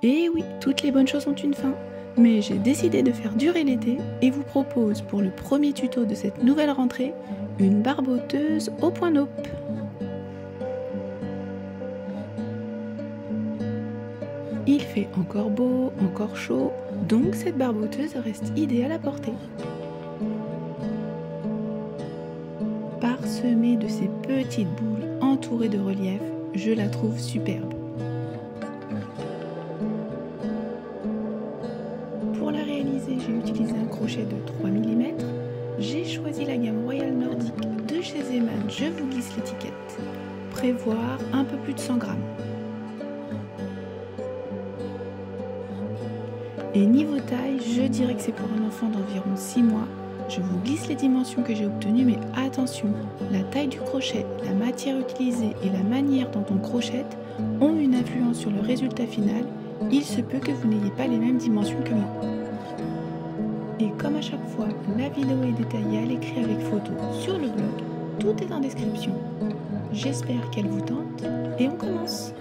Et oui, toutes les bonnes choses ont une fin. Mais j'ai décidé de faire durer l'été et vous propose pour le premier tuto de cette nouvelle rentrée, une barboteuse au point Nope. Il fait encore beau, encore chaud, donc cette barboteuse reste idéale à porter. Parsemée de ces petites boules entourées de relief, je la trouve superbe. Pour la réaliser, j'ai utilisé un crochet de 3 mm. J'ai choisi la gamme Royal Nordic de chez Zeman, je vous glisse l'étiquette. Prévoir un peu plus de 100 grammes. Et niveau taille, je dirais que c'est pour un enfant d'environ 6 mois. Je vous glisse les dimensions que j'ai obtenues, mais attention, la taille du crochet, la matière utilisée et la manière dont on crochette ont une influence sur le résultat final. Il se peut que vous n'ayez pas les mêmes dimensions que moi. Et comme à chaque fois, la vidéo est détaillée à l'écrit avec photo sur le blog. Tout est en description. J'espère qu'elle vous tente et on commence.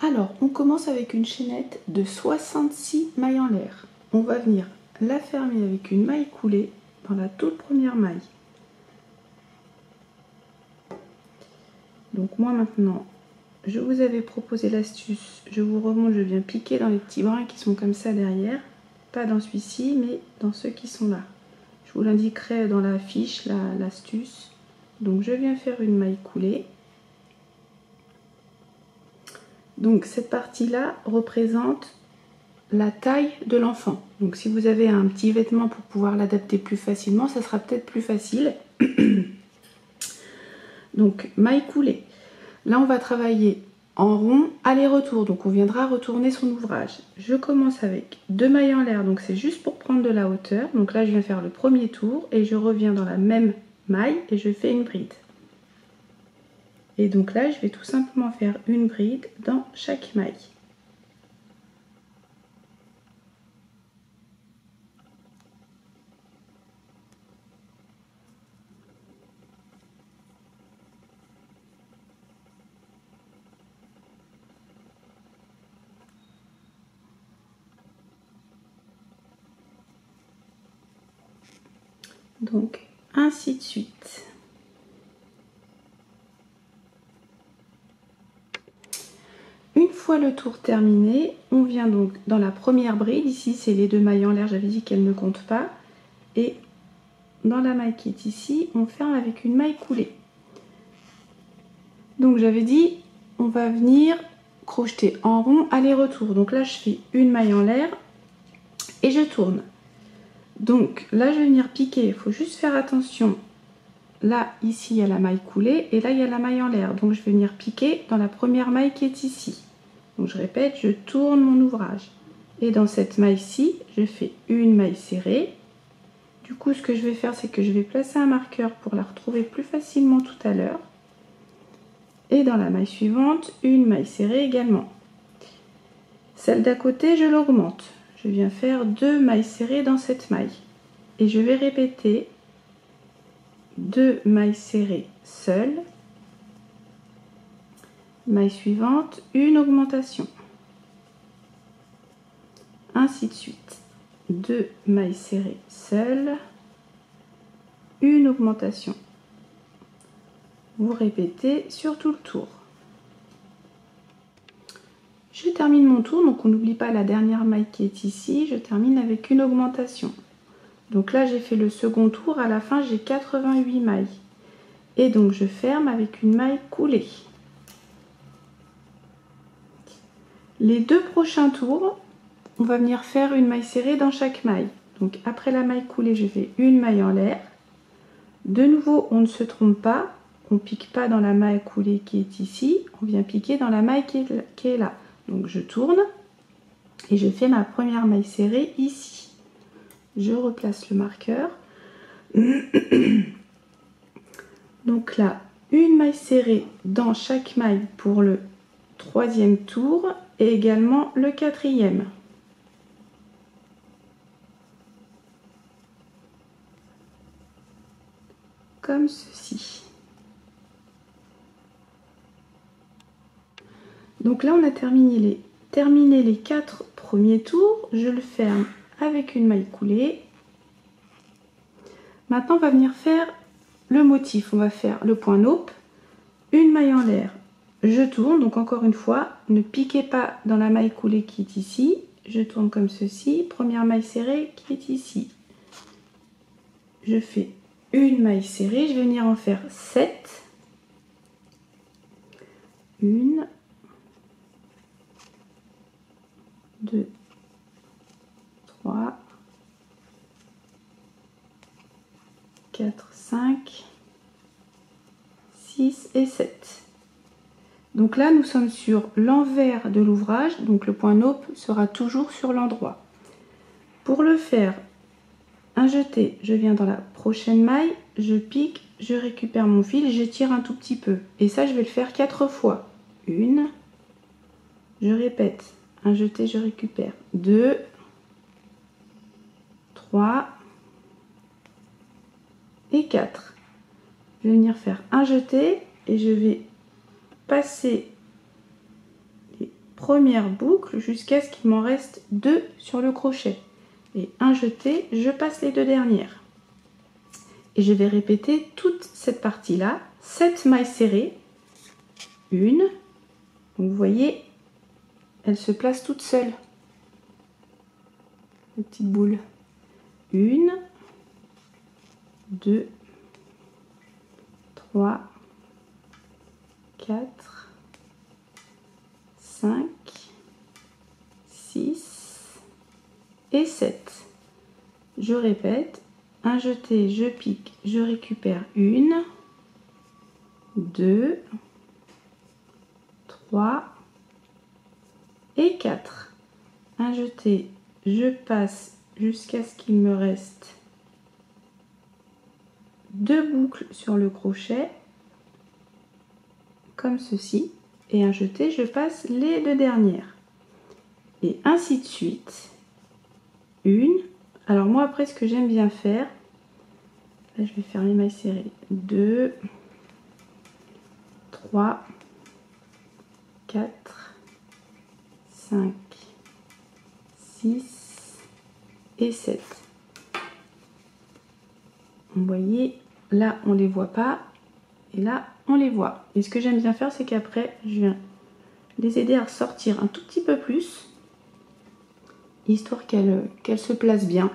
Alors, on commence avec une chaînette de 66 mailles en l'air. On va venir la fermer avec une maille coulée dans la toute première maille. Donc moi maintenant, je vous avais proposé l'astuce, je vous remonte, je viens piquer dans les petits brins qui sont comme ça derrière, pas dans celui-ci, mais dans ceux qui sont là. Je vous l'indiquerai dans la fiche, l'astuce. Donc je viens faire une maille coulée. Donc cette partie-là représente la taille de l'enfant. Donc si vous avez un petit vêtement pour pouvoir l'adapter plus facilement, ça sera peut-être plus facile. Donc maille coulée. Là on va travailler en rond aller-retour. Donc on viendra retourner son ouvrage. Je commence avec 2 mailles en l'air. Donc c'est juste pour prendre de la hauteur. Donc là je viens faire le premier tour et je reviens dans la même maille et je fais une bride. Et donc là je vais tout simplement faire une bride dans chaque maille. Donc ainsi de suite. Une fois le tour terminé, on vient donc dans la première bride. Ici c'est les 2 mailles en l'air, j'avais dit qu'elles ne comptent pas. Et dans la maille qui est ici, on ferme avec une maille coulée. Donc j'avais dit, on va venir crocheter en rond aller-retour. Donc là je fais une maille en l'air et je tourne. Donc là je vais venir piquer, il faut juste faire attention. Là ici il y a la maille coulée et là il y a la maille en l'air. Donc je vais venir piquer dans la première maille qui est ici. Donc je répète, je tourne mon ouvrage. Et dans cette maille-ci, je fais une maille serrée. Du coup, ce que je vais faire, c'est que je vais placer un marqueur pour la retrouver plus facilement tout à l'heure. Et dans la maille suivante, une maille serrée également. Celle d'à côté, je l'augmente. Je viens faire 2 mailles serrées dans cette maille. Et je vais répéter 2 mailles serrées seules. Maille suivante, une augmentation. Ainsi de suite. 2 mailles serrées seules, une augmentation. Vous répétez sur tout le tour. Je termine mon tour, donc on n'oublie pas la dernière maille qui est ici. Je termine avec une augmentation. Donc là j'ai fait le second tour, à la fin j'ai 88 mailles. Et donc je ferme avec une maille coulée. Les 2 prochains tours, on va venir faire une maille serrée dans chaque maille. Donc après la maille coulée, je fais une maille en l'air. De nouveau, on ne se trompe pas, on ne pique pas dans la maille coulée qui est ici, on vient piquer dans la maille qui est là. Donc je tourne et je fais ma première maille serrée ici. Je replace le marqueur. Donc là, une maille serrée dans chaque maille pour le 3e tour et également le 4e. Comme ceci. Donc là on a terminé les 4 premiers tours. Je le ferme avec une maille coulée. Maintenant on va venir faire le motif. On va faire le point nope, une maille en l'air, je tourne. Donc encore une fois, ne piquez pas dans la maille coulée qui est ici. Je tourne comme ceci, première maille serrée qui est ici. Je fais une maille serrée, je vais venir en faire 7. 1, 2, 3, 4, 5, 6 et 7. Donc là, nous sommes sur l'envers de l'ouvrage, donc le point nope sera toujours sur l'endroit. Pour le faire, un jeté, je viens dans la prochaine maille, je pique, je récupère mon fil, j'étire un tout petit peu. Et ça, je vais le faire 4 fois. 1, je répète, un jeté, je récupère. 2, 3 et 4. Je vais venir faire un jeté et je vais passer les premières boucles jusqu'à ce qu'il m'en reste 2 sur le crochet. Et un jeté, je passe les 2 dernières. Et je vais répéter toute cette partie-là, 7 mailles serrées. 1, donc vous voyez, elle se place toute seule. La petite boule. 1, 2, 3, 4, 5, 6 et 7. Je répète, un jeté, je pique, je récupère 1, 2, 3 et 4. Un jeté, je passe jusqu'à ce qu'il me reste 2 boucles sur le crochet, comme ceci, et un jeté, je passe les 2 dernières. Et ainsi de suite. 1. Alors moi après ce que j'aime bien faire, là je vais faire les mailles serrées. 2, 3, 4, 5, 6 et 7. Vous voyez, là on les voit pas et là on les voit. Et ce que j'aime bien faire, c'est qu'après je viens les aider à ressortir un tout petit peu plus, histoire qu'elles se placent bien.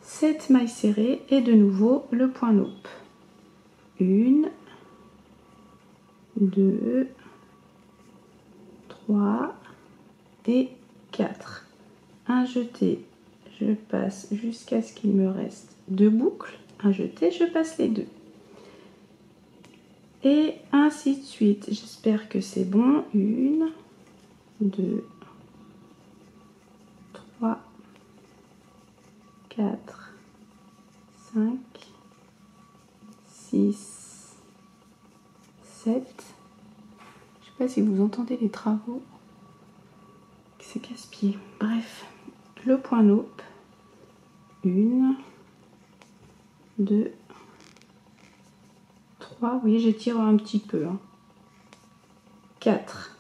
7 mailles serrées et de nouveau le point nope. 1, 2, 3 et 4. Un jeté, je passe jusqu'à ce qu'il me reste 2 boucles. Un jeté, je passe les 2. Et ainsi de suite. J'espère que c'est bon. 1, 2, 3, 4, 5, 6, 7. Je sais pas si vous entendez les travaux. C'est casse-pied. Bref, le point nope. 1, 2, 3. Vous voyez, j'étire un petit peu. 4.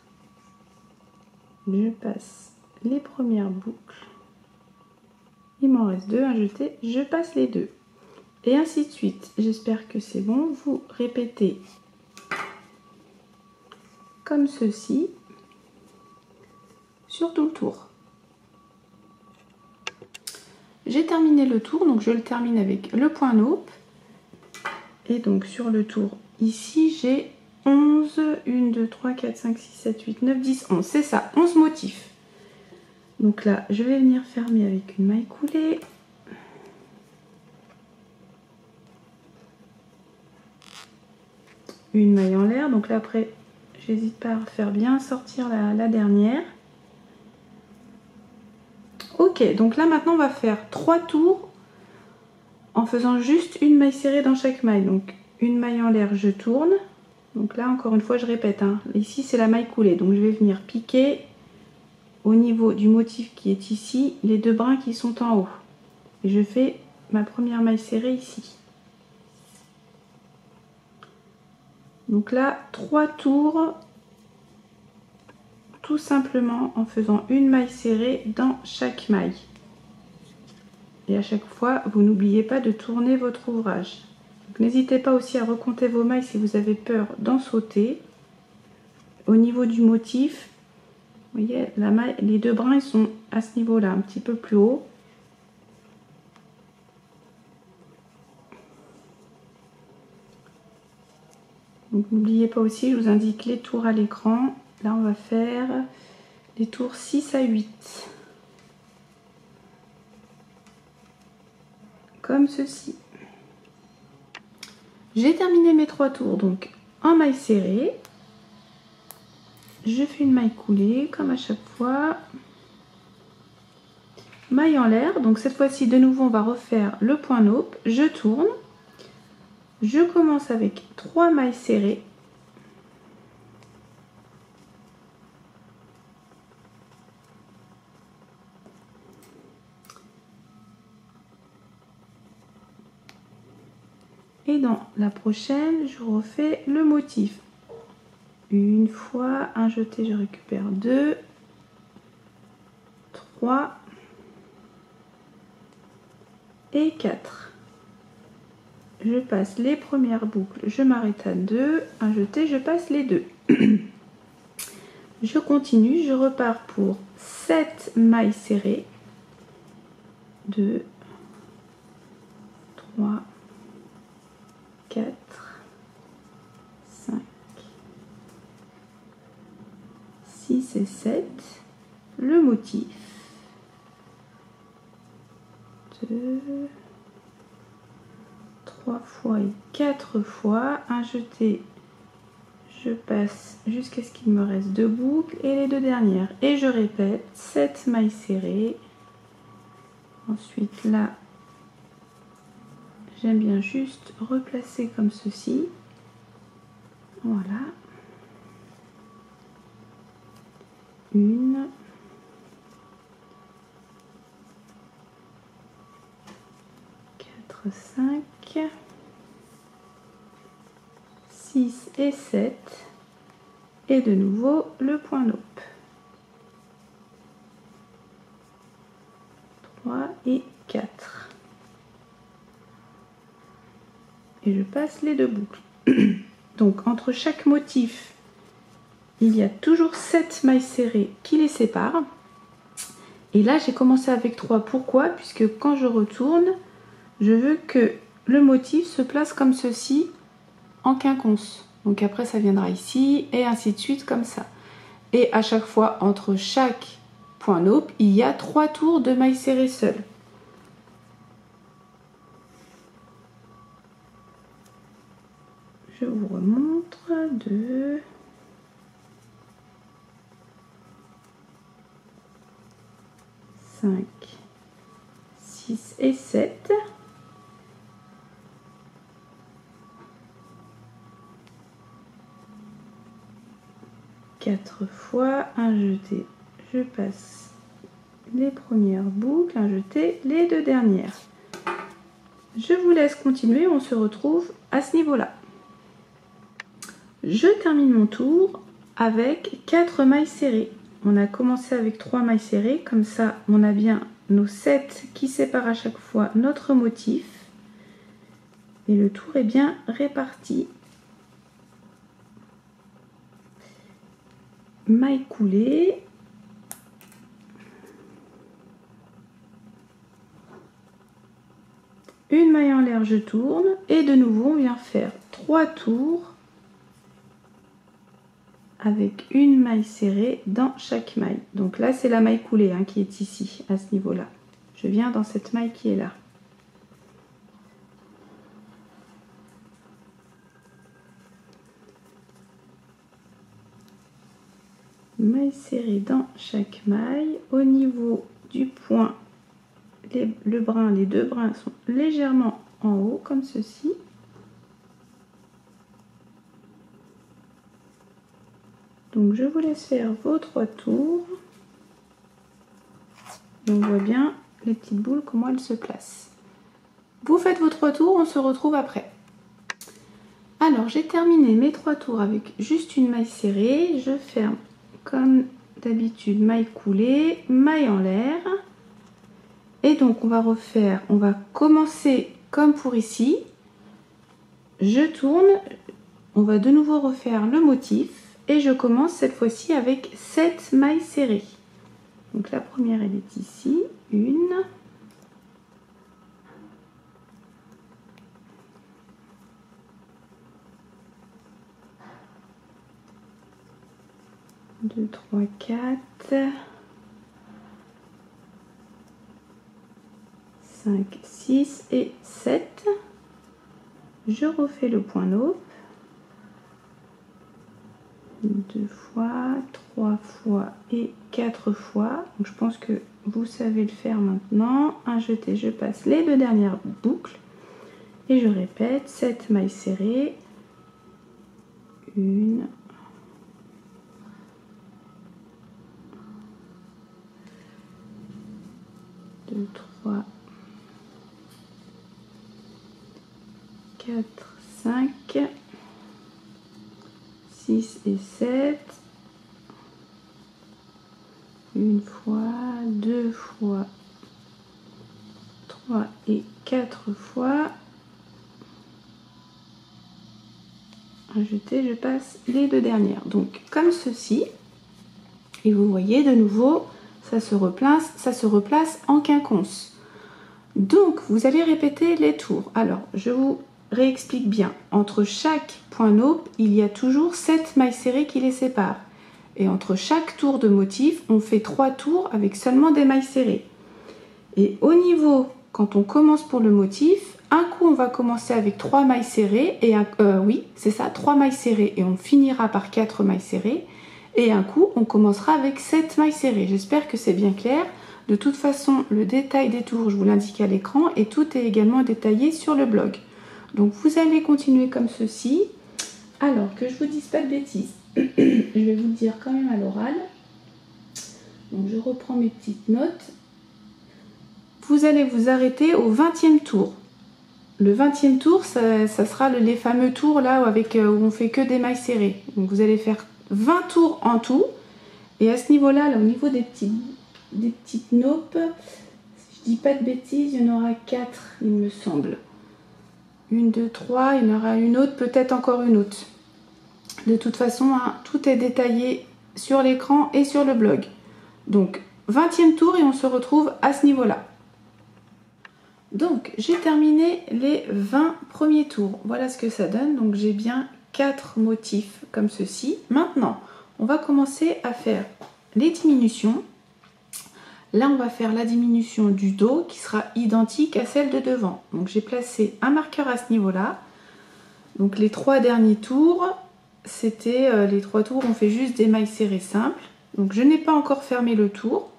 Je passe les premières boucles. Il m'en reste 2 à jeter. Je passe les 2. Et ainsi de suite. J'espère que c'est bon. Vous répétez comme ceci sur tout le tour. J'ai terminé le tour, donc je le termine avec le point nope. Et donc sur le tour ici, j'ai 11, 1, 2, 3, 4, 5, 6, 7, 8, 9, 10, 11. C'est ça, 11 motifs. Donc là, je vais venir fermer avec une maille coulée. Une maille en l'air. Donc là, après, j'hésite pas à faire bien sortir la dernière. Ok, donc là, maintenant, on va faire 3 tours en faisant juste une maille serrée dans chaque maille. Donc, une maille en l'air, je tourne. Donc là, encore une fois, je répète. Ici, c'est la maille coulée. Donc, je vais venir piquer au niveau du motif qui est ici, les 2 brins qui sont en haut. Et je fais ma première maille serrée ici. Donc là, 3 tours tout simplement en faisant une maille serrée dans chaque maille. Et à chaque fois, vous n'oubliez pas de tourner votre ouvrage. N'hésitez pas aussi à recompter vos mailles si vous avez peur d'en sauter. Au niveau du motif, vous voyez, la maille, les deux brins ils sont à ce niveau-là, un petit peu plus haut. Donc n'oubliez pas aussi, je vous indique les tours à l'écran. Là, on va faire les tours 6 à 8. Comme ceci. J'ai terminé mes 3 tours, donc en maille serrée. Je fais une maille coulée, comme à chaque fois. Maille en l'air, donc cette fois-ci, de nouveau, on va refaire le point nope. Je tourne. Je commence avec 3 mailles serrées. Et dans la prochaine, je refais le motif. Une fois, un jeté, je récupère 2, 3 et 4. Je passe les premières boucles, je m'arrête à 2, un jeté, je passe les 2. Je continue, je repars pour 7 mailles serrées. 2, 3, 4, 5, 6 et 7. Le motif. 2, 3 fois et 4 fois. Un jeté, je passe jusqu'à ce qu'il me reste 2 boucles et les 2 dernières. Et je répète, 7 mailles serrées. Ensuite là, j'aime bien juste replacer comme ceci. Voilà. 1, 4, 5, 6 et 7. Et de nouveau le point nope. 3 et 4. Et je passe les 2 boucles. Donc entre chaque motif, il y a toujours 7 mailles serrées qui les séparent. Et là, j'ai commencé avec 3. Pourquoi? Puisque quand je retourne, je veux que le motif se place comme ceci en quinconce. Donc après, ça viendra ici et ainsi de suite comme ça. Et à chaque fois, entre chaque point nope, il y a 3 tours de mailles serrées seules. Je vous remontre 2, 5, 6 et 7. Quatre fois, un jeté, je passe les premières boucles, un jeté, les 2 dernières. Je vous laisse continuer, on se retrouve à ce niveau-là. Je termine mon tour avec 4 mailles serrées. On a commencé avec 3 mailles serrées, comme ça on a bien nos 7 qui séparent à chaque fois notre motif. Et le tour est bien réparti. Maille coulée. Une maille en l'air, je tourne. Et de nouveau, on vient faire 3 tours avec une maille serrée dans chaque maille. Donc là, c'est la maille coulée hein, qui est ici, à ce niveau-là. Je viens dans cette maille qui est là. Maille serrée dans chaque maille. Au niveau du point, le brin, les 2 brins sont légèrement en haut, comme ceci. Donc je vous laisse faire vos 3 tours. Et on voit bien les petites boules, comment elles se placent. Vous faites vos 3 tours, on se retrouve après. Alors j'ai terminé mes 3 tours avec juste une maille serrée. Je ferme comme d'habitude, maille coulée, maille en l'air. Et donc on va refaire, on va commencer comme pour ici. Je tourne, on va de nouveau refaire le motif et je commence cette fois-ci avec 7 mailles serrées. Donc la première elle est ici, 1, 2, 3, 4, 5, 6 et 7. Je refais le point nope. 2 fois, 3 fois et 4 fois. Donc je pense que vous savez le faire maintenant. Un jeté, je passe les 2 dernières boucles. Et je répète, 7 mailles serrées. 1, 2, 3, 4, 5, 6 et 7. Une fois, 2 fois, 3 et 4 fois. Un jeté, je passe les 2 dernières. Donc comme ceci. Et vous voyez de nouveau, ça se replace en quinconce. Donc vous allez répéter les tours. Alors je vous réexplique bien. Entre chaque point nope, il y a toujours 7 mailles serrées qui les séparent. Et entre chaque tour de motif, on fait 3 tours avec seulement des mailles serrées. Et au niveau, quand on commence pour le motif, un coup on va commencer avec 3 mailles serrées, et oui, c'est ça, 3 mailles serrées, et on finira par 4 mailles serrées. Et un coup, on commencera avec 7 mailles serrées. J'espère que c'est bien clair. De toute façon, le détail des tours, je vous l'indique à l'écran, et tout est également détaillé sur le blog. Donc vous allez continuer comme ceci. Alors, que je vous dise pas de bêtises, je vais vous le dire quand même à l'oral. Donc je reprends mes petites notes. Vous allez vous arrêter au 20e tour. Le 20e tour, ça sera les fameux tours là où on fait que des mailles serrées. Donc vous allez faire 20 tours en tout. Et à ce niveau-là, au niveau des petites nopes, si je dis pas de bêtises, il y en aura 4, il me semble. 1, 2, 3, il y en aura une autre, peut-être encore une autre. De toute façon, hein, tout est détaillé sur l'écran et sur le blog. Donc, 20e tour et on se retrouve à ce niveau-là. Donc, j'ai terminé les 20 premiers tours. Voilà ce que ça donne. Donc, j'ai bien 4 motifs comme ceci. Maintenant, on va commencer à faire les diminutions. Là, on va faire la diminution du dos qui sera identique à celle de devant. Donc, j'ai placé un marqueur à ce niveau-là. Donc, les 3 derniers tours, c'était les 3 tours, on fait juste des mailles serrées simples. Donc, je n'ai pas encore fermé le tour.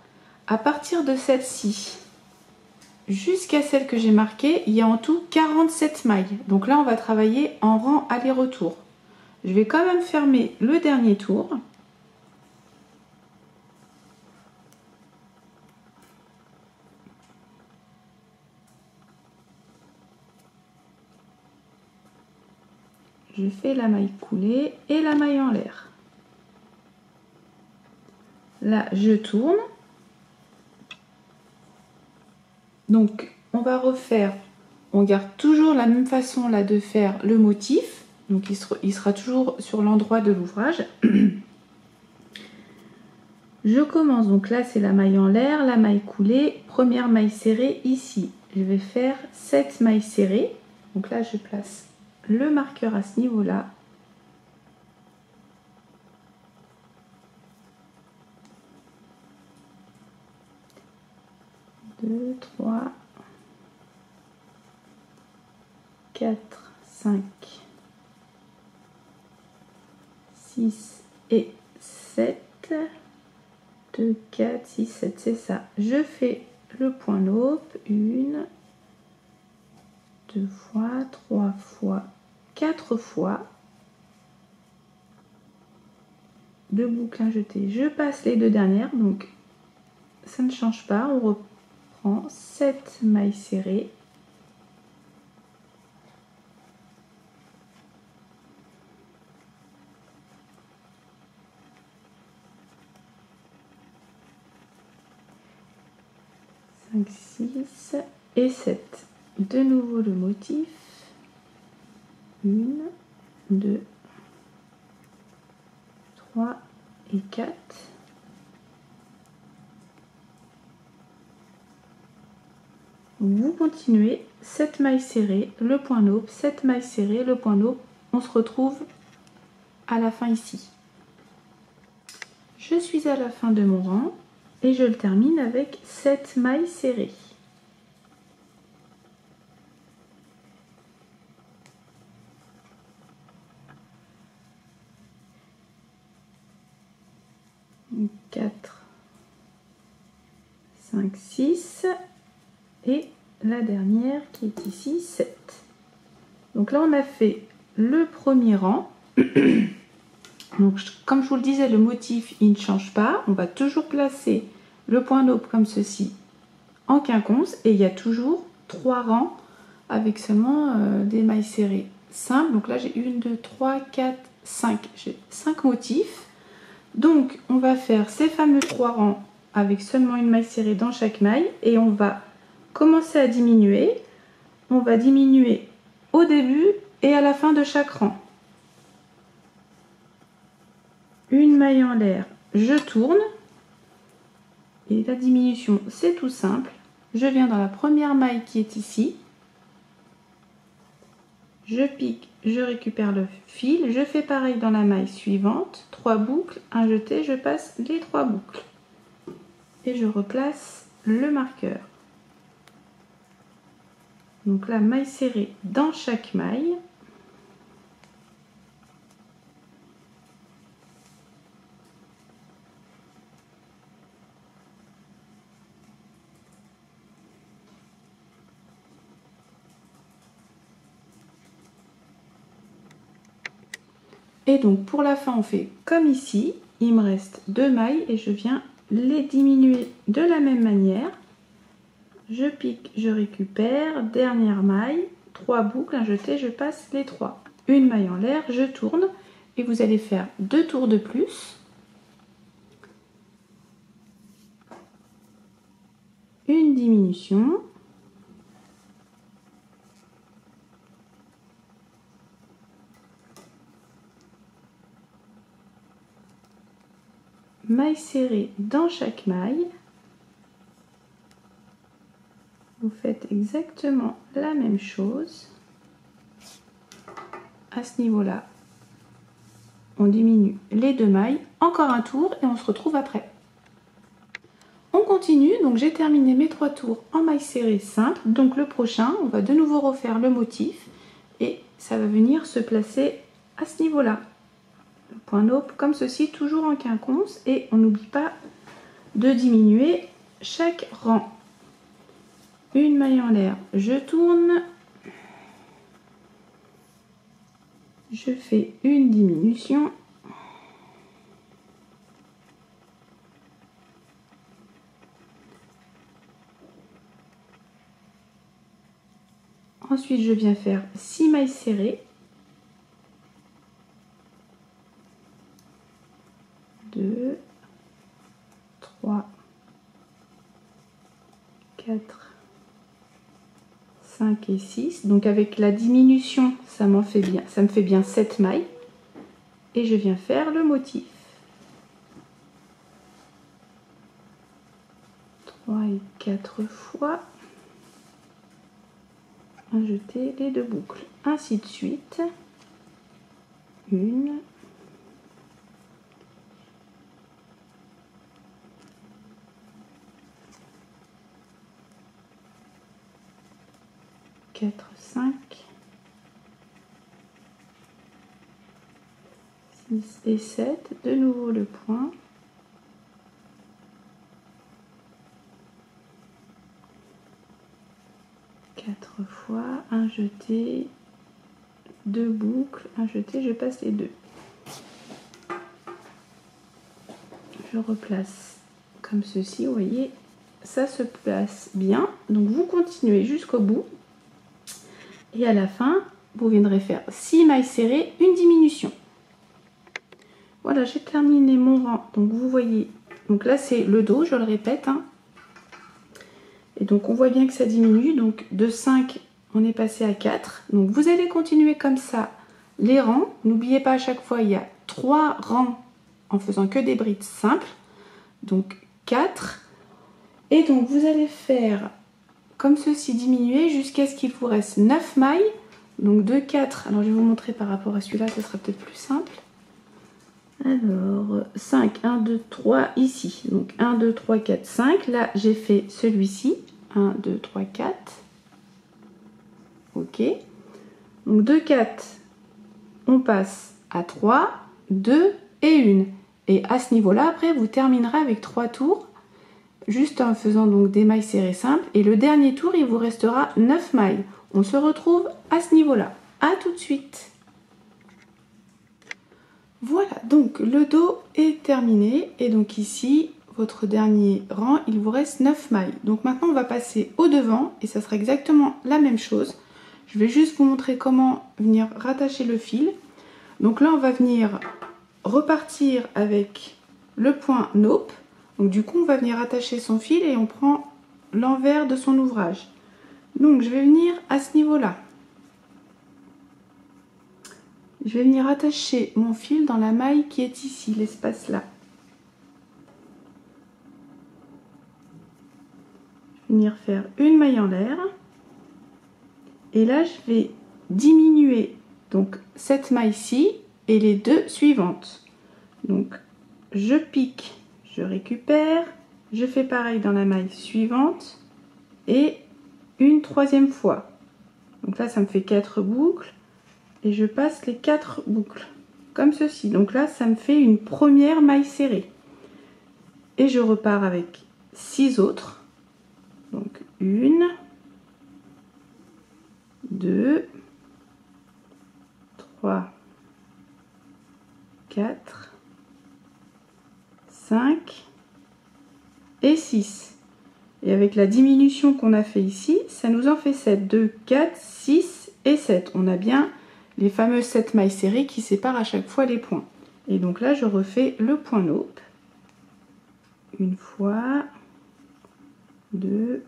À partir de celle-ci, jusqu'à celle que j'ai marquée, il y a en tout 47 mailles. Donc là, on va travailler en rang aller-retour. Je vais quand même fermer le dernier tour. Je fais la maille coulée et la maille en l'air. Là, je tourne. Donc, on va refaire, on garde toujours la même façon là de faire le motif. Donc, il sera toujours sur l'endroit de l'ouvrage. Je commence, donc là, c'est la maille en l'air, la maille coulée, première maille serrée ici. Je vais faire 7 mailles serrées. Donc là, je place le marqueur à ce niveau-là. Deux, 3, 4, 5, 6 et 7. 2, 4, 6, 7, c'est ça. Je fais le point nope. 1, 2 fois, 3 fois, 4 fois. 2 boucles à jeter. Je passe les 2 dernières, donc ça ne change pas. On reprend 7 mailles serrées. 5, 6 et 7. De nouveau le motif. 1, 2, 3 et 4. Vous continuez 7 mailles serrées, le point nope, 7 mailles serrées, le point nope. On se retrouve à la fin ici. Je suis à la fin de mon rang et je le termine avec 7 mailles serrées. Donc 4, 5, 6 et la dernière qui est ici 7. Donc là on a fait le premier rang. Donc comme je vous le disais, le motif il ne change pas. On va toujours placer le point nope comme ceci en quinconce et il y a toujours 3 rangs avec seulement des mailles serrées simples. Donc là j'ai 1, 2, 3, 4, 5. J'ai 5 motifs. Donc on va faire ces fameux 3 rangs avec seulement une maille serrée dans chaque maille et on va commencer à diminuer. On va diminuer au début et à la fin de chaque rang. Une maille en l'air, je tourne et la diminution c'est tout simple. Je viens dans la première maille qui est ici, je pique, je récupère le fil, je fais pareil dans la maille suivante, 3 boucles, un jeté, je passe les 3 boucles et je replace le marqueur. Donc la maille serrée dans chaque maille. Et donc pour la fin on fait comme ici, il me reste 2 mailles et je viens les diminuer de la même manière. Je pique, je récupère, dernière maille, 3 boucles, un jeté, je passe les 3. Une maille en l'air, je tourne et vous allez faire 2 tours de plus. Une diminution. Maille serrée dans chaque maille. Vous faites exactement la même chose. À ce niveau-là, on diminue les 2 mailles. Encore un tour et on se retrouve après. On continue, donc j'ai terminé mes 3 tours en maille serrée simple. Donc le prochain, on va de nouveau refaire le motif et ça va venir se placer à ce niveau-là. Le point nope comme ceci, toujours en quinconce et on n'oublie pas de diminuer chaque rang. Une maille en l'air, je tourne, je fais une diminution, ensuite je viens faire 6 mailles serrées, 2, 3, 4, 5 et 6. Donc avec la diminution, ça me fait bien 7 mailles. Et je viens faire le motif. 3 et 4 fois. Un jeté, les 2 boucles. Ainsi de suite. 1. 4, 5, 6 et 7, de nouveau le point. Quatre fois, un jeté, 2 boucles, un jeté, je passe les 2. Je replace comme ceci, vous voyez, ça se place bien. Donc vous continuez jusqu'au bout. Et à la fin, vous viendrez faire 6 mailles serrées, une diminution. Voilà, j'ai terminé mon rang. Donc vous voyez, donc là c'est le dos, je le répète. Hein. Et donc on voit bien que ça diminue, donc de 5 on est passé à 4. Donc vous allez continuer comme ça les rangs. N'oubliez pas, à chaque fois il y a 3 rangs en faisant que des brides simples, donc 4. Et donc vous allez faire comme ceci, diminuer jusqu'à ce qu'il vous reste 9 mailles, donc de 4. Alors je vais vous montrer par rapport à celui-là, ce sera peut-être plus simple. Alors 5, 1, 2, 3 ici, donc 1, 2, 3, 4, 5. Là j'ai fait celui-ci, 1, 2, 3, 4. Ok, donc de 4 on passe à 3, 2 et 1. Et à ce niveau-là, après vous terminerez avec 3 tours, juste en faisant donc des mailles serrées simples. Et le dernier tour, il vous restera 9 mailles. On se retrouve à ce niveau-là. À tout de suite. Voilà, donc le dos est terminé. Et donc ici, votre dernier rang, il vous reste 9 mailles. Donc maintenant, on va passer au devant et ça sera exactement la même chose. Je vais juste vous montrer comment venir rattacher le fil. Donc là, on va venir repartir avec le point Nope. Donc du coup, on va venir attacher son fil et on prend l'envers de son ouvrage. Donc je vais venir à ce niveau-là. Je vais venir attacher mon fil dans la maille qui est ici, l'espace là. Je vais venir faire une maille en l'air. Et là, je vais diminuer donc cette maille-ci et les deux suivantes. Donc je pique, je récupère, je fais pareil dans la maille suivante et une troisième fois. Donc là, ça me fait 4 boucles. Et je passe les 4 boucles comme ceci. Donc là ça me fait une première maille serrée et je repars avec 6 autres. Donc 1, 2, 3, 4, 5 et 6. Et avec la diminution qu'on a fait ici, ça nous en fait 7. 2, 4, 6 et 7. On a bien les fameuses 7 mailles serrées qui séparent à chaque fois les points. Et donc là, je refais le point Nope. Une fois, 2,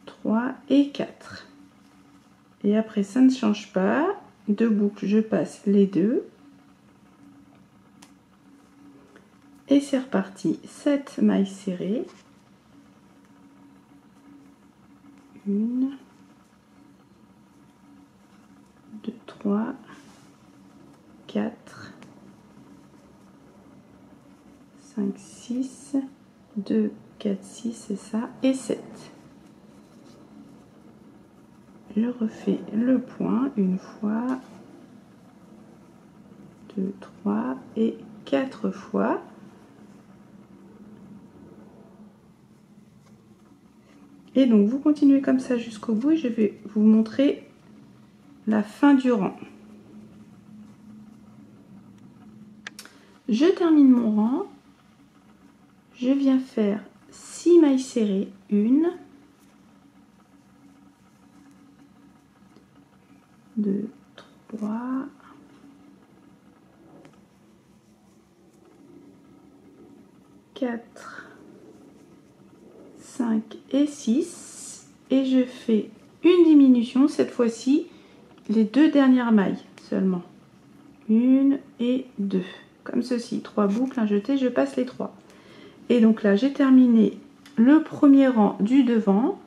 3 et 4. Et après, ça ne change pas. 2 boucles, je passe les 2. Et c'est reparti. 7 mailles serrées. 1, 2, 3, 4, 5, 6, 2, 4, 6, c'est ça, et 7. Je refais le point une fois, 2, 3 et 4 fois. Et donc vous continuez comme ça jusqu'au bout et je vais vous montrer la fin du rang. Je termine mon rang, je viens faire 6 mailles serrées, 1, 2, 3, 4, 5 et 6 et je fais une diminution, cette fois-ci les 2 dernières mailles seulement, 1 et 2, comme ceci, 3 boucles, un jeté, je passe les 3. Et donc là j'ai terminé le premier rang du devant.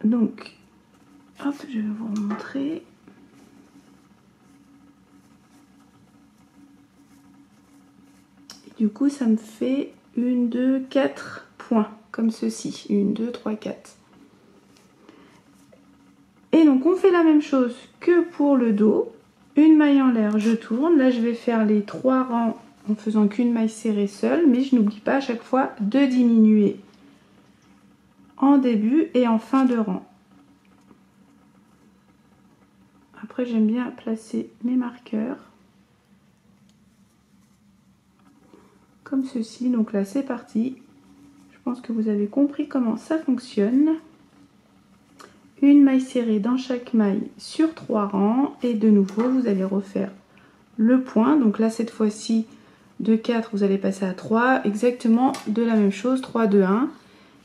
Donc hop, je vais vous montrer. Et du coup ça me fait 1, 2, 4 points comme ceci, 1, 2, 3, 4. Et donc on fait la même chose que pour le dos. Une maille en l'air, je tourne. Là je vais faire les 3 rangs en faisant qu'une maille serrée seule, mais je n'oublie pas à chaque fois de diminuer en début et en fin de rang. Après j'aime bien placer mes marqueurs comme ceci. Donc là c'est parti. Je pense que vous avez compris comment ça fonctionne. Une maille serrée dans chaque maille sur 3 rangs et de nouveau vous allez refaire le point. Donc là cette fois-ci de 4, vous allez passer à 3, exactement de la même chose, 3, 2, 1.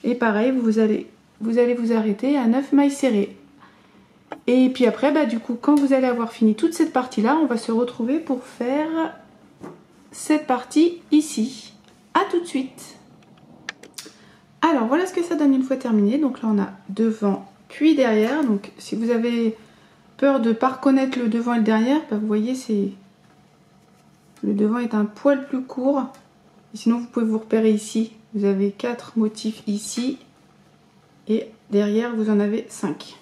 Et pareil, vous allez vous arrêter à 9 mailles serrées. Et puis après, bah, du coup, quand vous allez avoir fini toute cette partie-là, on va se retrouver pour faire cette partie ici. À tout de suite. Alors, voilà ce que ça donne une fois terminé. Donc là, on a devant puis derrière. Donc, si vous avez peur de ne pas reconnaître le devant et le derrière, bah, vous voyez, le devant est un poil plus court. Et sinon, vous pouvez vous repérer ici. Vous avez 4 motifs ici. Et derrière, vous en avez 5.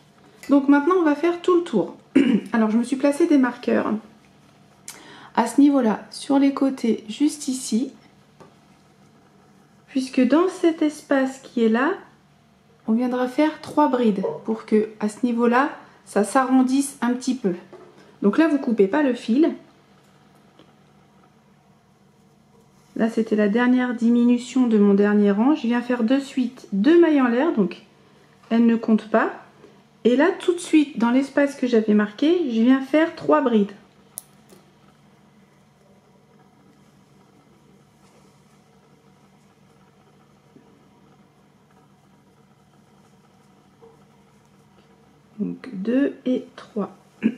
Donc maintenant, on va faire tout le tour. Alors, je me suis placé des marqueurs à ce niveau-là, sur les côtés, juste ici. Puisque dans cet espace qui est là, on viendra faire 3 brides pour que à ce niveau-là, ça s'arrondisse un petit peu. Donc là, vous ne coupez pas le fil. Là, c'était la dernière diminution de mon dernier rang. Je viens faire de suite 2 mailles en l'air, donc elles ne comptent pas. Et là, tout de suite, dans l'espace que j'avais marqué, je viens faire 3 brides. Donc 2 et 3. Je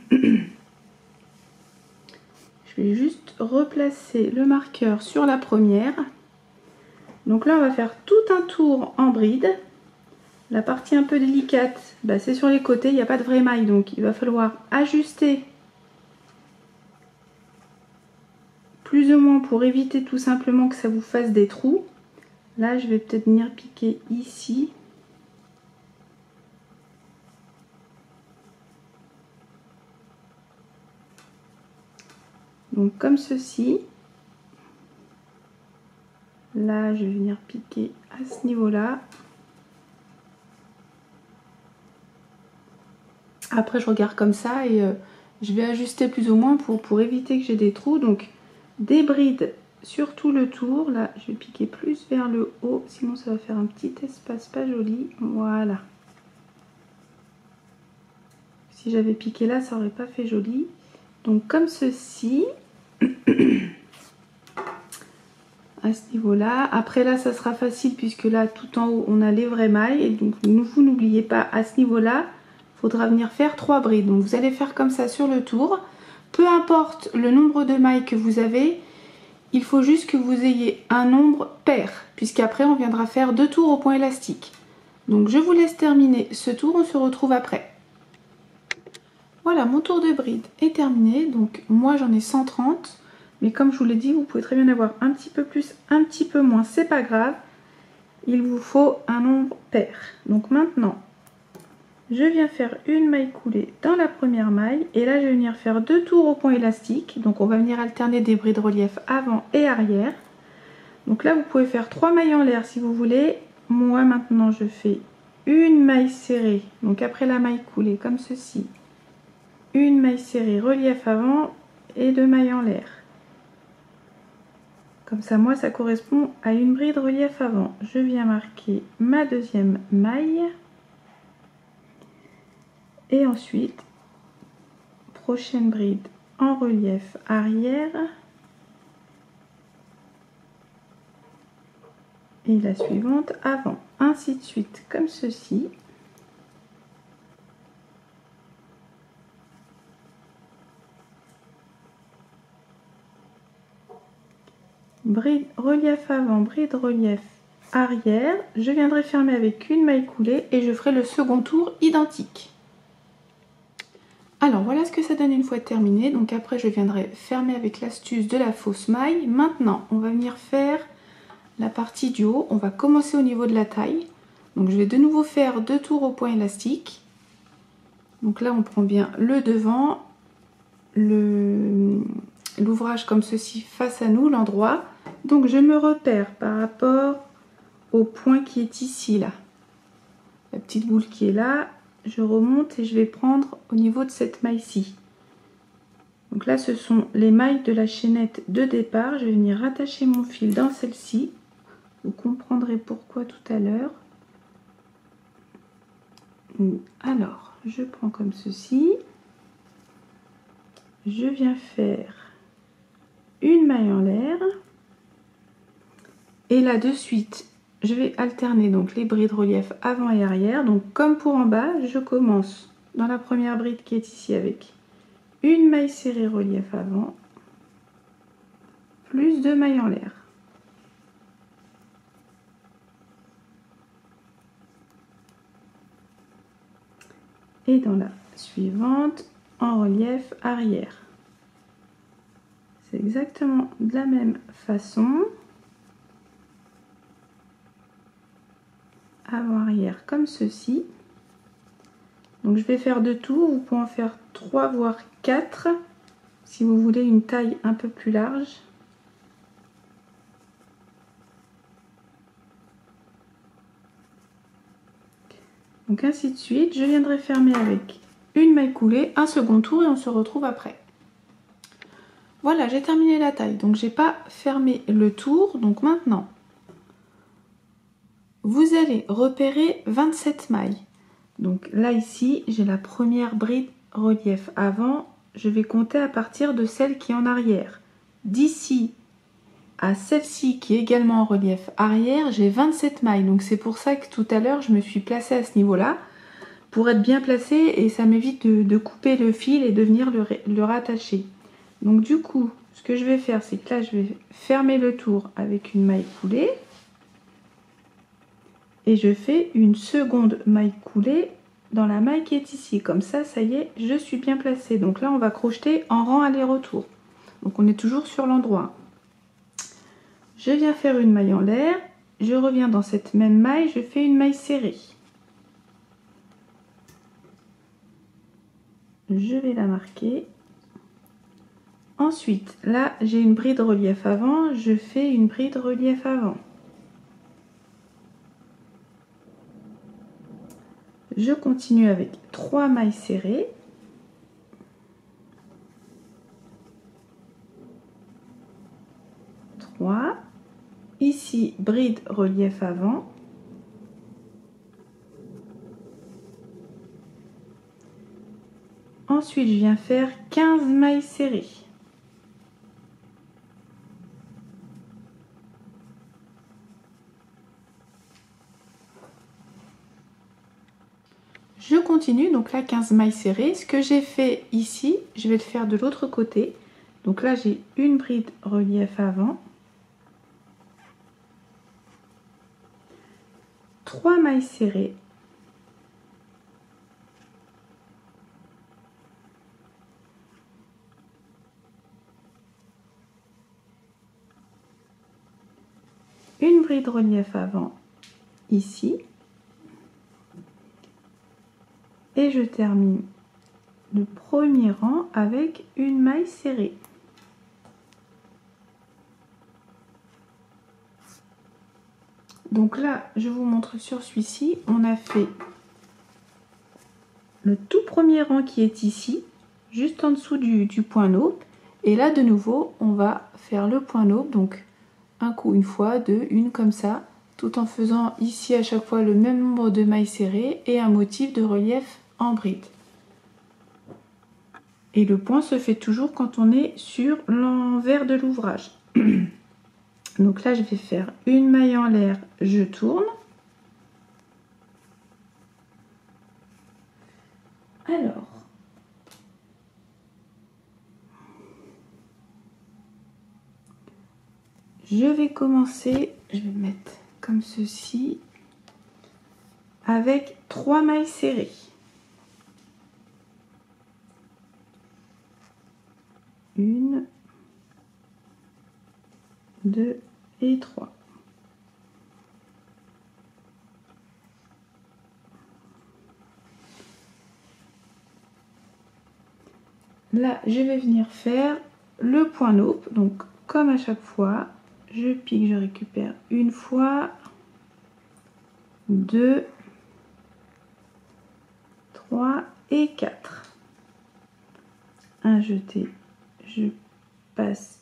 vais juste replacer le marqueur sur la première. Donc là, on va faire tout un tour en bride. La partie un peu délicate, bah, c'est sur les côtés, il n'y a pas de vraie maille. Donc il va falloir ajuster plus ou moins pour éviter tout simplement que ça vous fasse des trous. Là, je vais peut-être venir piquer ici. Donc comme ceci. Là, je vais venir piquer à ce niveau-là. Après, je regarde comme ça et je vais ajuster plus ou moins pour éviter que j'ai des trous. Donc, des brides sur tout le tour. Là, je vais piquer plus vers le haut, sinon ça va faire un petit espace pas joli. Voilà. Si j'avais piqué là, ça aurait pas fait joli. Donc, comme ceci. À ce niveau-là. Après là, ça sera facile puisque là, tout en haut, on a les vraies mailles. Et donc, vous n'oubliez pas, à ce niveau-là, il faudra venir faire 3 brides. Donc, vous allez faire comme ça sur le tour. Peu importe le nombre de mailles que vous avez, il faut juste que vous ayez un nombre pair. Puisqu'après, on viendra faire 2 tours au point élastique. Donc, je vous laisse terminer ce tour. On se retrouve après. Voilà, mon tour de bride est terminé. Donc, moi, j'en ai 130. Mais comme je vous l'ai dit, vous pouvez très bien avoir un petit peu plus, un petit peu moins, c'est pas grave. Il vous faut un nombre pair. Donc maintenant, je viens faire une maille coulée dans la première maille. Et là, je vais venir faire 2 tours au point élastique. Donc on va venir alterner des brides relief avant et arrière. Donc là, vous pouvez faire 3 mailles en l'air si vous voulez. Moi, maintenant, je fais une maille serrée. Donc après la maille coulée, comme ceci. Une maille serrée relief avant et 2 mailles en l'air. Comme ça, moi, ça correspond à une bride relief avant. Je viens marquer ma deuxième maille. Et ensuite, prochaine bride en relief arrière. Et la suivante avant. Ainsi de suite, comme ceci. Bride relief avant, bride relief arrière. Je viendrai fermer avec une maille coulée et je ferai le second tour identique. Alors voilà ce que ça donne une fois terminé. Donc après je viendrai fermer avec l'astuce de la fausse maille. Maintenant on va venir faire la partie du haut. On va commencer au niveau de la taille. Donc je vais de nouveau faire 2 tours au point élastique. Donc là on prend bien le devant, l'ouvrage comme ceci face à nous, l'endroit. Donc je me repère par rapport au point qui est ici là. La petite boule qui est là, je remonte et je vais prendre au niveau de cette maille-ci. Donc là ce sont les mailles de la chaînette de départ. Je vais venir rattacher mon fil dans celle-ci. Vous comprendrez pourquoi tout à l'heure. Alors, je prends comme ceci. Je viens faire une maille en l'air. Et là de suite, je vais alterner donc les brides relief avant et arrière. Donc comme pour en bas, je commence dans la première bride qui est ici avec une maille serrée relief avant, plus 2 mailles en l'air. Et dans la suivante, en relief arrière. C'est exactement de la même façon. Avant-arrière comme ceci. Donc je vais faire de tout, vous pouvez en faire 3 voire 4 si vous voulez une taille un peu plus large. Donc ainsi de suite, je viendrai fermer avec une maille coulée, un second tour et on se retrouve après. Voilà, j'ai terminé la taille, donc j'ai pas fermé le tour. Donc maintenant, vous allez repérer 27 mailles. Donc là ici, j'ai la première bride relief avant. Je vais compter à partir de celle qui est en arrière. D'ici à celle-ci qui est également en relief arrière, j'ai 27 mailles. Donc c'est pour ça que tout à l'heure, je me suis placée à ce niveau-là pour être bien placée et ça m'évite de couper le fil et de venir le rattacher. Donc du coup, ce que je vais faire, c'est que là, je vais fermer le tour avec une maille coulée. Et je fais une seconde maille coulée dans la maille qui est ici. Comme ça, ça y est, je suis bien placée. Donc là, on va crocheter en rang aller-retour. Donc on est toujours sur l'endroit. Je viens faire une maille en l'air. Je reviens dans cette même maille, je fais une maille serrée. Je vais la marquer. Ensuite, là, j'ai une bride relief avant. Je fais une bride relief avant. Je continue avec 3 mailles serrées. Ici, bride relief avant. Ensuite, je viens faire 15 mailles serrées. Je continue, donc là 15 mailles serrées. Ce que j'ai fait ici, je vais le faire de l'autre côté. Donc là, j'ai une bride relief avant. 3 mailles serrées. Une bride relief avant ici. Et je termine le premier rang avec une maille serrée. Donc là, je vous montre sur celui-ci, on a fait le tout premier rang qui est ici, juste en dessous du point noble. Et là, de nouveau, on va faire le point noble, donc un coup, une fois, deux, une comme ça, tout en faisant ici à chaque fois le même nombre de mailles serrées et un motif de relief en bride. Et le point se fait toujours quand on est sur l'envers de l'ouvrage. Donc là, je vais faire une maille en l'air, je tourne. Alors, je vais commencer, je vais mettre comme ceci, avec 3 mailles serrées. Une, 2 et 3. Là, je vais venir faire le point noble. Donc, comme à chaque fois, je pique, je récupère une fois, 2, 3 et 4. Un jeté, je passe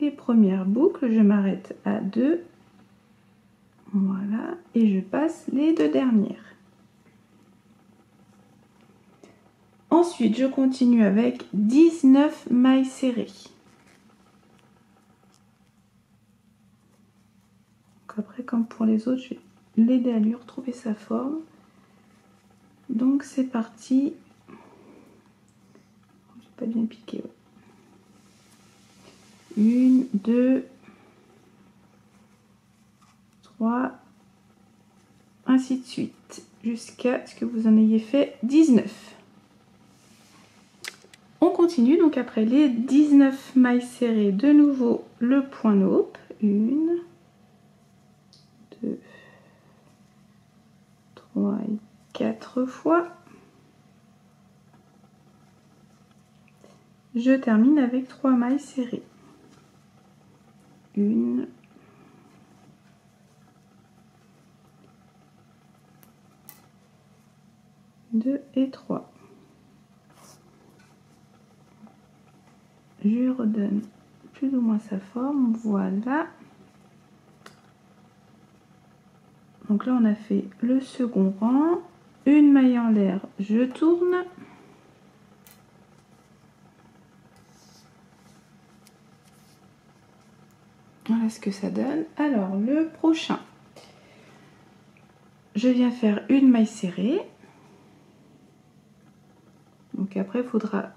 les premières boucles, je m'arrête à 2, voilà, et je passe les 2 dernières. Ensuite, je continue avec 19 mailles serrées. après, comme pour les autres, je vais l'aider à lui retrouver sa forme. Donc c'est parti. J'ai pas bien piqué. Ouais. 1, 2, 3, ainsi de suite, jusqu'à ce que vous en ayez fait 19. On continue, donc après les 19 mailles serrées, de nouveau le point nope. 1, 2, 3 et 4 fois. Je termine avec 3 mailles serrées. 1, 2 et 3. Je redonne plus ou moins sa forme, voilà. Donc là on a fait le second rang, une maille en l'air, je tourne. Voilà ce que ça donne. Alors le prochain, je viens faire une maille serrée. Donc après il faudra,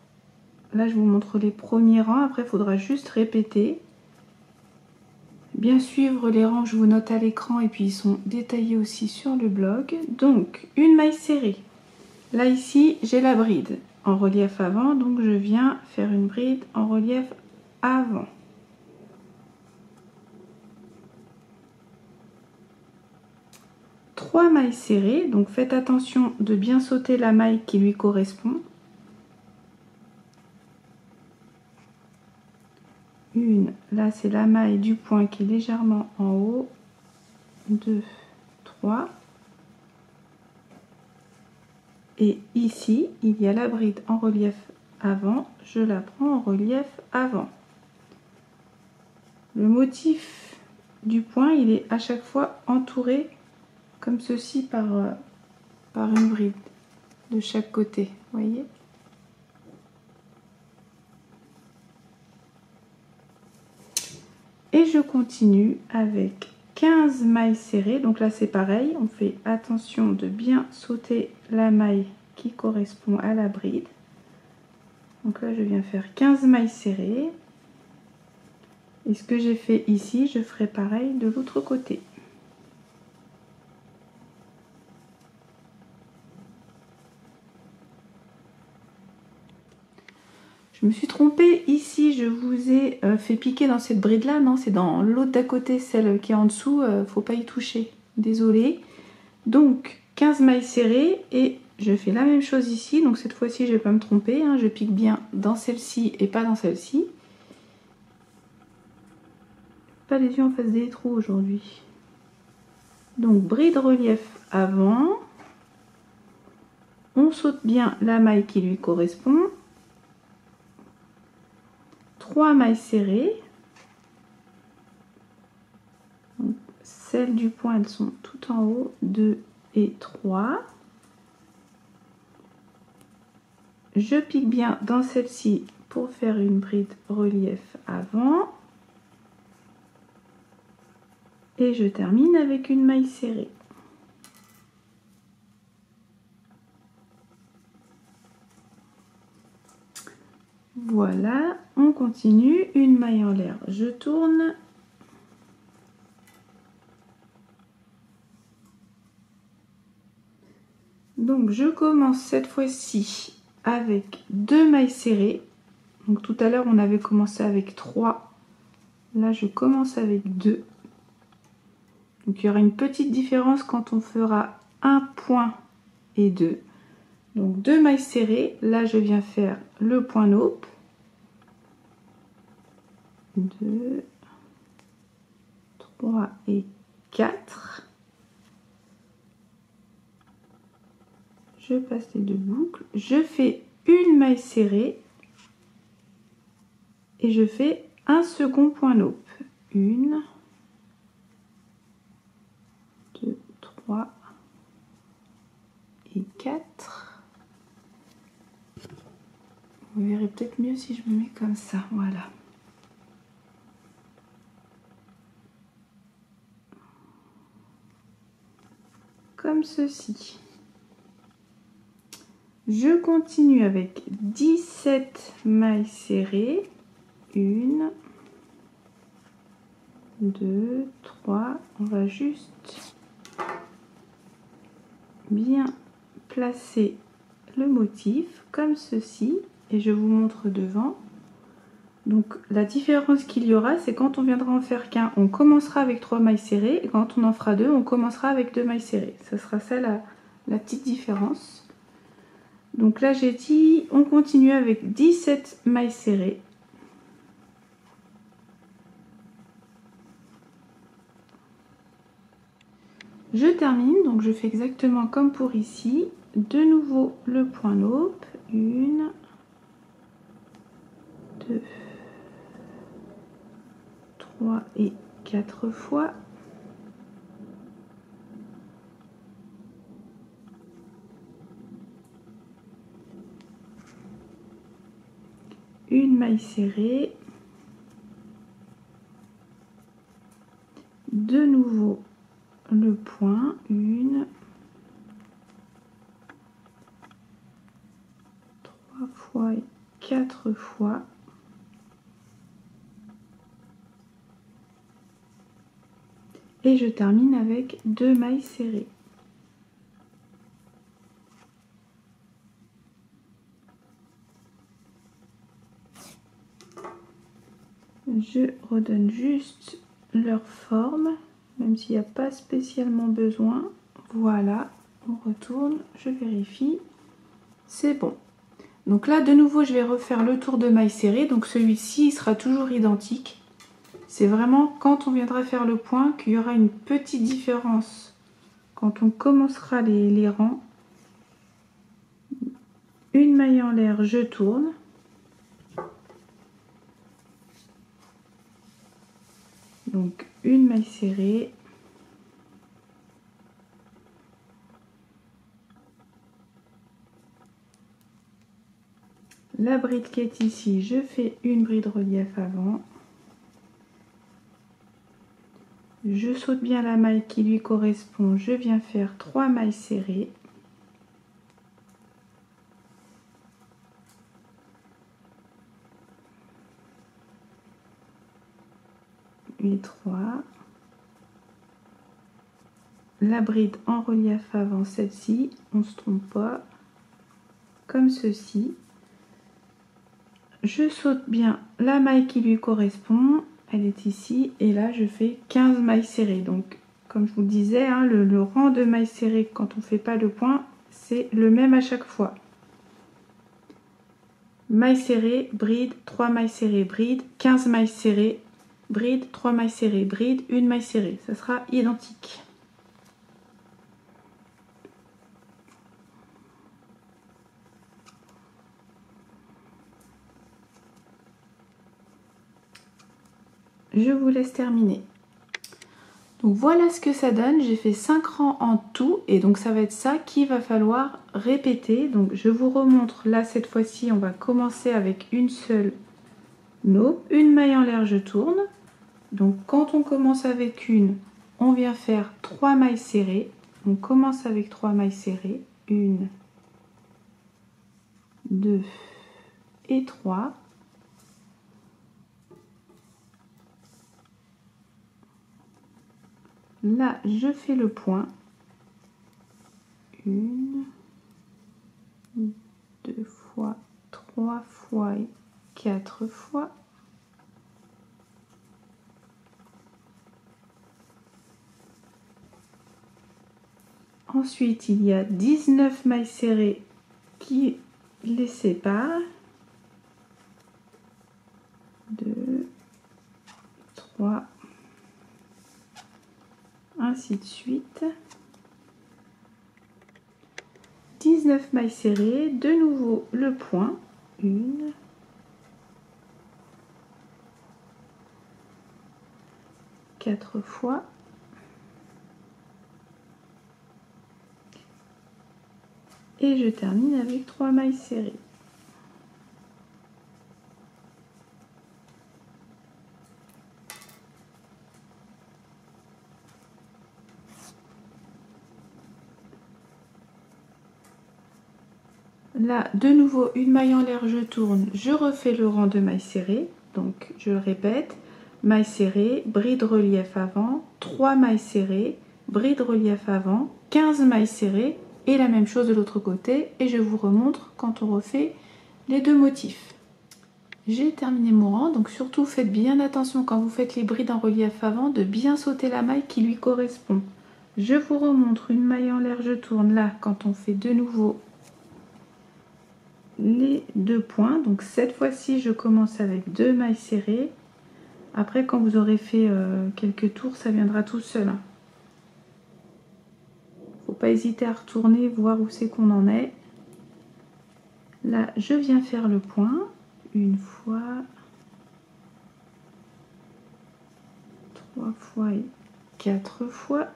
là je vous montre les premiers rangs, après il faudra juste répéter. Bien suivre les rangs, je vous note à l'écran et puis ils sont détaillés aussi sur le blog. Donc une maille serrée. Là ici j'ai la bride en relief avant, donc je viens faire une bride en relief avant. Trois mailles serrées, donc faites attention de bien sauter la maille qui lui correspond. Une, là c'est la maille du point qui est légèrement en haut. 2, 3. Et ici, il y a la bride en relief avant, je la prends en relief avant. Le motif du point, il est à chaque fois entouré comme ceci par une bride de chaque côté, voyez. Et je continue avec 15 mailles serrées, donc là c'est pareil, on fait attention de bien sauter la maille qui correspond à la bride. Donc là je viens faire 15 mailles serrées, et ce que j'ai fait ici, je ferai pareil de l'autre côté. Je me suis trompée ici, je vous ai fait piquer dans cette bride là, non c'est dans l'autre d'à côté, celle qui est en dessous, faut pas y toucher, désolée. Donc 15 mailles serrées et je fais la même chose ici, donc cette fois-ci je vais pas me tromper, hein, je pique bien dans celle-ci et pas dans celle-ci. Pas les yeux en face des trous aujourd'hui. Donc bride relief avant, on saute bien la maille qui lui correspond. 3 mailles serrées. Donc, celles du point, elles sont tout en haut. 2 et 3. Je pique bien dans celle-ci pour faire une bride relief avant. Et je termine avec une maille serrée. Voilà, on continue, une maille en l'air, je tourne. Donc je commence cette fois-ci avec 2 mailles serrées. Donc tout à l'heure on avait commencé avec 3. Là je commence avec 2. Donc il y aura une petite différence quand on fera un point et 2. Donc 2 mailles serrées, là je viens faire le point nope. 2, 3 et 4. Je passe les 2 boucles, je fais une maille serrée et je fais un second point nope. 1, 2, 3 et 4. Vous verrez peut-être mieux si je me mets comme ça, voilà. comme ceci. Je continue avec 17 mailles serrées. 1, 2, 3. On va juste bien placer le motif comme ceci et je vous montre devant. Donc la différence qu'il y aura, c'est quand on viendra en faire qu'un, on commencera avec 3 mailles serrées et quand on en fera 2, on commencera avec 2 mailles serrées. Ça sera ça la petite différence. Donc là j'ai dit on continue avec 17 mailles serrées. Je termine, donc je fais exactement comme pour ici. De nouveau le point naupe, 1, 2, 3 et 4 fois. Une maille serrée. De nouveau le point, 1, 3 fois et 4 fois. Et je termine avec 2 mailles serrées. Je redonne juste leur forme, même s'il n'y a pas spécialement besoin. Voilà, on retourne, je vérifie, c'est bon. Donc là, de nouveau, je vais refaire le tour de mailles serrées. Donc celui-ci sera toujours identique. C'est vraiment quand on viendra faire le point qu'il y aura une petite différence. Quand on commencera les rangs, une maille en l'air, je tourne. Donc une maille serrée. La bride qui est ici, je fais une bride relief avant. Je saute bien la maille qui lui correspond, je viens faire 3 mailles serrées. Et 3. La bride en relief avant celle-ci, on ne se trompe pas, comme ceci. Je saute bien la maille qui lui correspond, elle est ici, et là je fais 15 mailles serrées. Donc comme je vous le disais, hein, le rang de mailles serrées quand on ne fait pas le point, c'est le même à chaque fois. Mailles serrées, bride, 3 mailles serrées, bride, 15 mailles serrées, bride, 3 mailles serrées, bride, 1 maille serrée. Ça sera identique. Je vous laisse terminer. Donc voilà ce que ça donne. J'ai fait 5 rangs en tout et donc ça va être ça qu'il va falloir répéter. Donc je vous remontre là cette fois-ci, on va commencer avec une seule naupe, une maille en l'air, je tourne. Donc quand on commence avec une, on vient faire 3 mailles serrées. On commence avec 3 mailles serrées, 1, 2 et 3. Là, je fais le point. 1, 2 fois, 3 fois et 4 fois. Ensuite, il y a 19 mailles serrées qui les séparent. 2, 3, ainsi de suite. 19 mailles serrées, de nouveau le point, 1, 4 fois, et je termine avec 3 mailles serrées. Là, de nouveau, une maille en l'air, je tourne, je refais le rang de mailles serrées. Donc, je le répète, mailles serrées, bride relief avant, 3 mailles serrées, bride relief avant, 15 mailles serrées et la même chose de l'autre côté. Et je vous remontre quand on refait les deux motifs. J'ai terminé mon rang, donc surtout faites bien attention quand vous faites les brides en relief avant de bien sauter la maille qui lui correspond. Je vous remontre une maille en l'air, je tourne là quand on fait de nouveau les deux points. Donc cette fois-ci je commence avec 2 mailles serrées. Après quand vous aurez fait quelques tours, ça viendra tout seul. Faut pas hésiter à retourner voir où c'est qu'on en est. Là je viens faire le point une fois, 3 fois et 4 fois.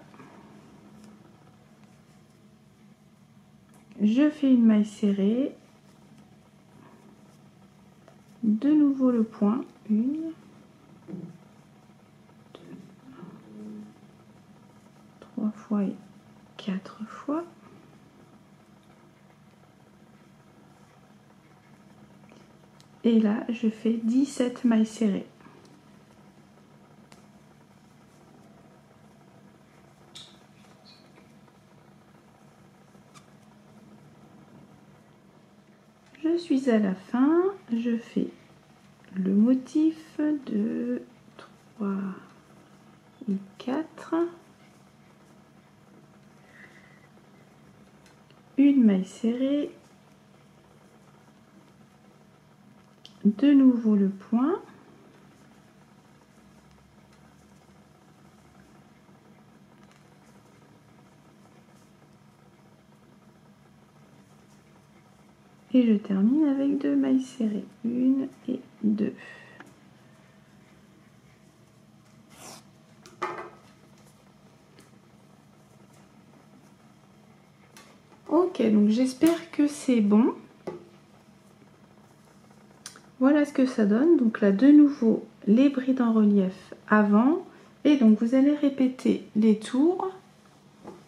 Je fais une maille serrée, de nouveau le point, 1, 2, 3 fois et 4 fois. Et là, je fais 17 mailles serrées. Je suis à la fin, je fais le motif 2, 3 et 4. Une maille serrée. De nouveau le point. Et je termine avec 2 mailles serrées, 1 et 2. Ok, donc j'espère que c'est bon. Voilà ce que ça donne. Donc là, de nouveau, les brides en relief avant. Et donc, vous allez répéter les tours.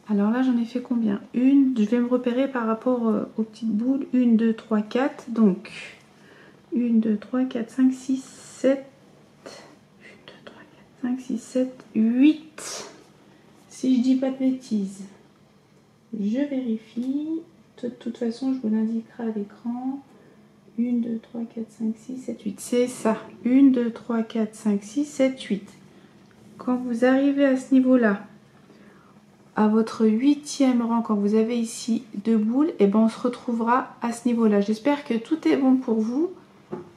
Alors là, j'en ai fait combien? Une, je vais me repérer par rapport aux petites boules. 1, 2, 3, 4. Donc, 1, 2, 3, 4, 5, 6, 7. 1, 2, 3, 4, 5, 6, 7, 8. Si je dis pas de bêtises. Je vérifie. De toute façon, je vous l'indiquerai à l'écran. 1, 2, 3, 4, 5, 6, 7, 8. C'est ça. 1, 2, 3, 4, 5, 6, 7, 8. Quand vous arrivez à ce niveau-là, à votre 8e rang, quand vous avez ici 2 boules, et ben on se retrouvera à ce niveau-là. J'espère que tout est bon pour vous.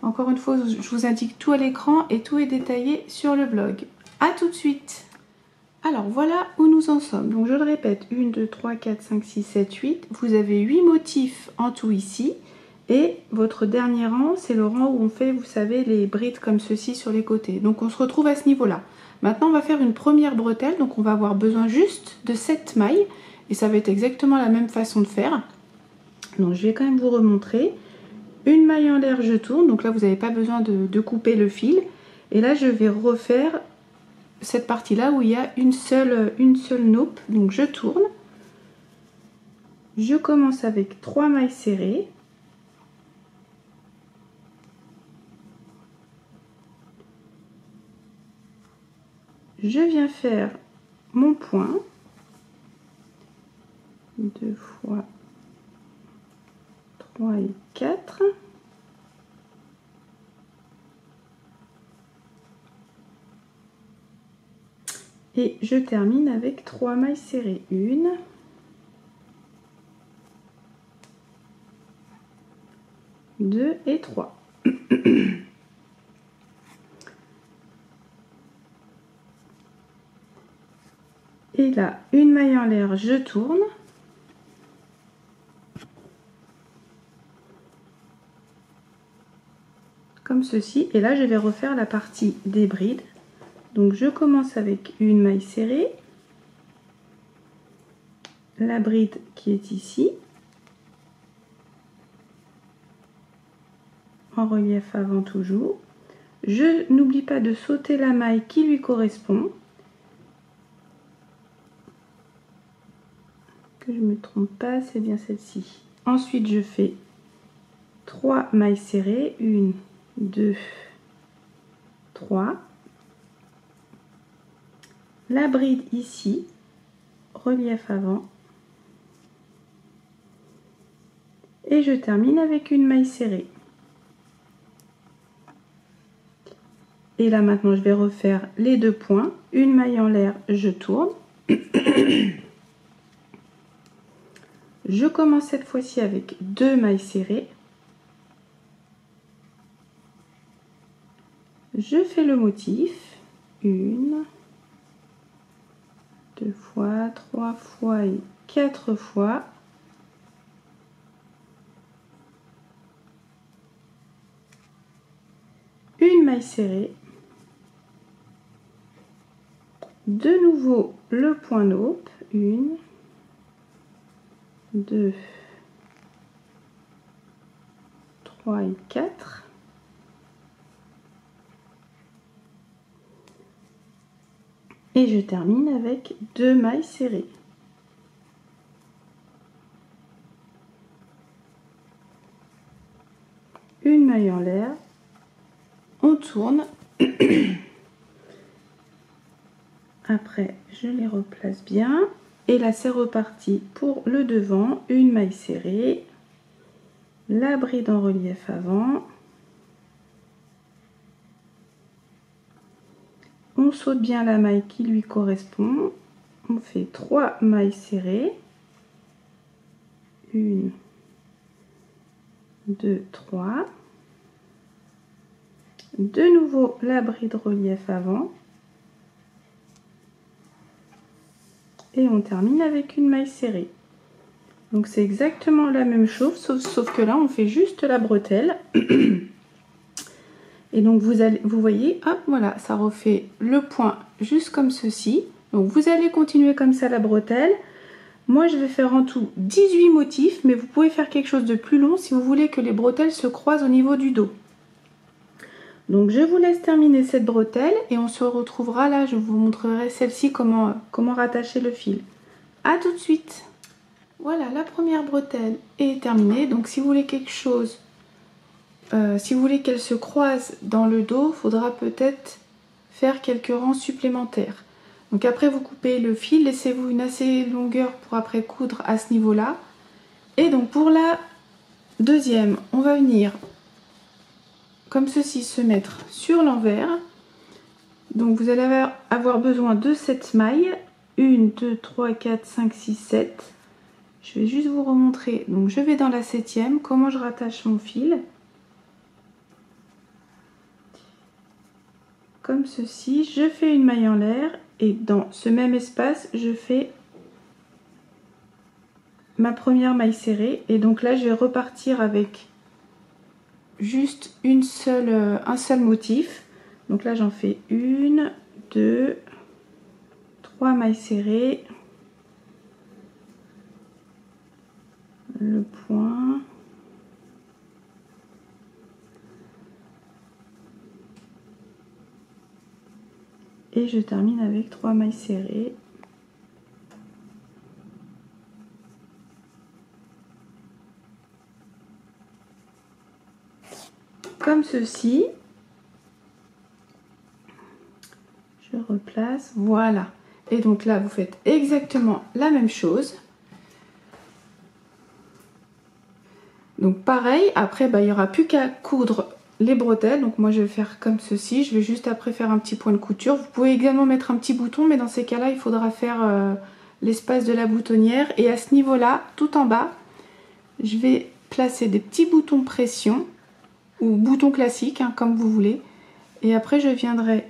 Encore une fois, je vous indique tout à l'écran et tout est détaillé sur le blog. A tout de suite. Alors voilà où nous en sommes. Donc je le répète, 1, 2, 3, 4, 5, 6, 7, 8. Vous avez 8 motifs en tout ici. Et votre dernier rang, c'est le rang où on fait, vous savez, les brides comme ceci sur les côtés. Donc on se retrouve à ce niveau-là. Maintenant, on va faire une première bretelle. Donc on va avoir besoin juste de 7 mailles. Et ça va être exactement la même façon de faire. Donc je vais quand même vous remontrer. Une maille en l'air, je tourne. Donc là, vous n'avez pas besoin de couper le fil. Et là, je vais refaire cette partie-là où il y a une seule naupe. Donc je tourne. Je commence avec 3 mailles serrées. Je viens faire mon point, 2 fois 3 et 4. Et je termine avec 3 mailles serrées, 1, 2 et 3. Et là, une maille en l'air, je tourne. Comme ceci. Et là, je vais refaire la partie des brides. Donc, je commence avec une maille serrée. La bride qui est ici. En relief avant toujours. Je n'oublie pas de sauter la maille qui lui correspond. Que je ne me trompe pas, c'est bien celle-ci. Ensuite, je fais 3 mailles serrées, 1, 2, 3. La bride ici, relief avant. Et je termine avec une maille serrée. Et là maintenant je vais refaire les 2 points, une maille en l'air, je tourne. Je commence cette fois-ci avec 2 mailles serrées. Je fais le motif, 1, 2 fois, 3 fois et 4 fois. Une maille serrée. De nouveau le point naupe, 1, 2, 3 et 4. Et je termine avec 2 mailles serrées. Une maille en l'air, on tourne. Après, je les replace bien. Et là, c'est reparti pour le devant. Une maille serrée. La bride en relief avant. On saute bien la maille qui lui correspond. On fait 3 mailles serrées. 1, 2, 3. De nouveau, la bride relief avant. Et on termine avec une maille serrée. Donc c'est exactement la même chose, sauf que là on fait juste la bretelle. Et donc vous voyez, hop, voilà, ça refait le point juste comme ceci. Donc vous allez continuer comme ça la bretelle. Moi je vais faire en tout 18 motifs, mais vous pouvez faire quelque chose de plus long si vous voulez que les bretelles se croisent au niveau du dos. Donc je vous laisse terminer cette bretelle et on se retrouvera là, je vous montrerai celle-ci comment rattacher le fil. A tout de suite. Voilà, la première bretelle est terminée. Donc si vous voulez quelque chose, si vous voulez qu'elle se croise dans le dos, il faudra peut-être faire quelques rangs supplémentaires. Donc après vous coupez le fil, laissez-vous une assez longueur pour après coudre à ce niveau-là. Et donc pour la deuxième, on va venir comme ceci se mettre sur l'envers. Donc vous allez avoir besoin de 7 mailles, 1, 2, 3, 4, 5, 6, 7. Je vais juste vous remontrer. Donc je vais dans la 7e, comment je rattache mon fil. Comme ceci, je fais une maille en l'air et dans ce même espace, je fais ma première maille serrée. Et donc là, je vais repartir avec juste un seul motif. Donc là j'en fais 1, 2, 3 mailles serrées, le point, et je termine avec 3 mailles serrées. Comme ceci. Je replace, voilà. Et donc là, vous faites exactement la même chose. Donc pareil, après, il n'y aura plus qu'à coudre les bretelles. Donc moi, je vais faire comme ceci. Je vais juste après faire un petit point de couture. Vous pouvez également mettre un petit bouton, mais dans ces cas-là, il faudra faire l'espace de la boutonnière. Et à ce niveau-là, tout en bas, je vais placer des petits boutons pression ou boutons classiques, hein, comme vous voulez. Et après, je viendrai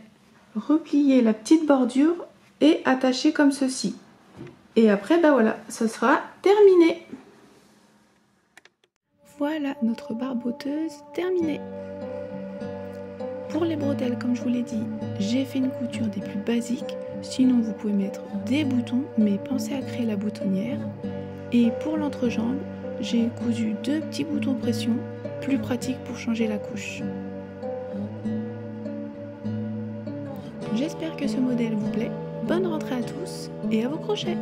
replier la petite bordure et attacher comme ceci. Et après, voilà, ce sera terminé. Voilà notre barboteuse terminée. Pour les bretelles, comme je vous l'ai dit, j'ai fait une couture des plus basiques. Sinon, vous pouvez mettre des boutons, mais pensez à créer la boutonnière. Et pour l'entrejambe, j'ai cousu 2 petits boutons pression, plus pratiques pour changer la couche. J'espère que ce modèle vous plaît. Bonne rentrée à tous et à vos crochets!